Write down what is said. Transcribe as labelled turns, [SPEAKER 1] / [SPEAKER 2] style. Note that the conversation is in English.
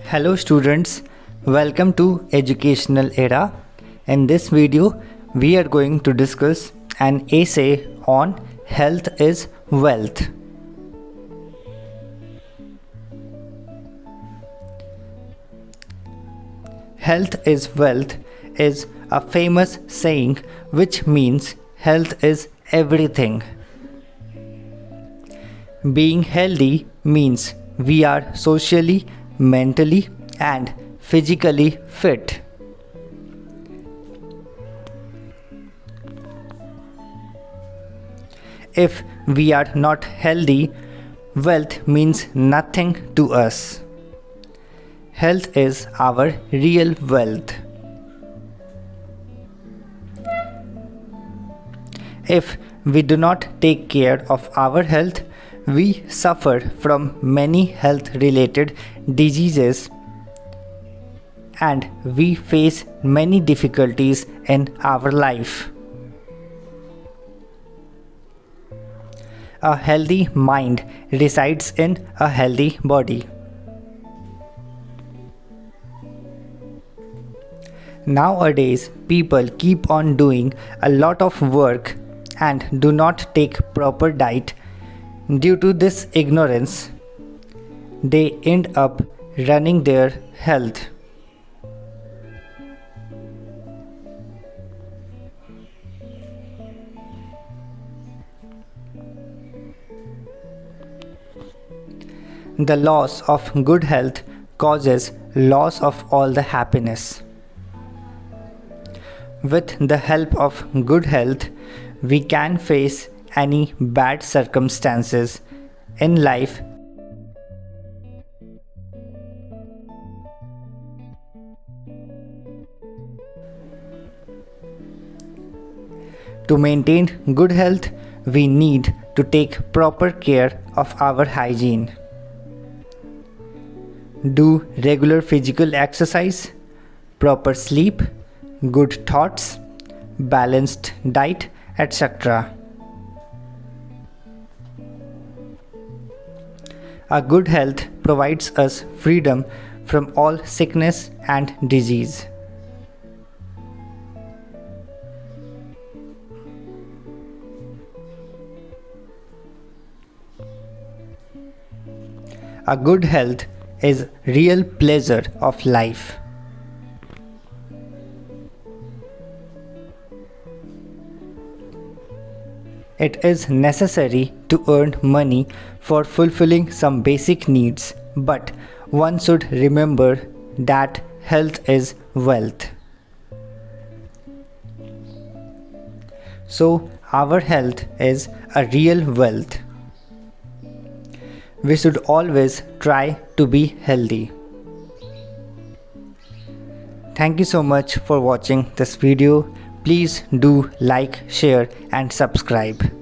[SPEAKER 1] Hello students, welcome to Educational Era. In this video, we are going to discuss an essay on health is wealth. Health is wealth is a famous saying which means health is everything. Being healthy means we are socially, mentally, and physically fit. If we are not healthy, wealth means nothing to us. Health is our real wealth. If we do not take care of our health, we suffer from many health related diseases and we face many difficulties in our life. A healthy mind resides in a healthy body. Nowadays, people keep on doing a lot of work and do not take proper diet. Due to this ignorance, they end up running their health. The loss of good health causes loss of all the happiness. With the help of good health, we can face any bad circumstances in life. To maintain good health, we need to take proper care of our hygiene. Do regular physical exercise, proper sleep, good thoughts, balanced diet, etc. A good health provides us freedom from all sickness and disease. A good health is real pleasure of life. It is necessary to earn money for fulfilling some basic needs, but one should remember that health is wealth. So, our health is a real wealth. We should always try to be healthy. Thank you so much for watching this video. Please do like, share and subscribe.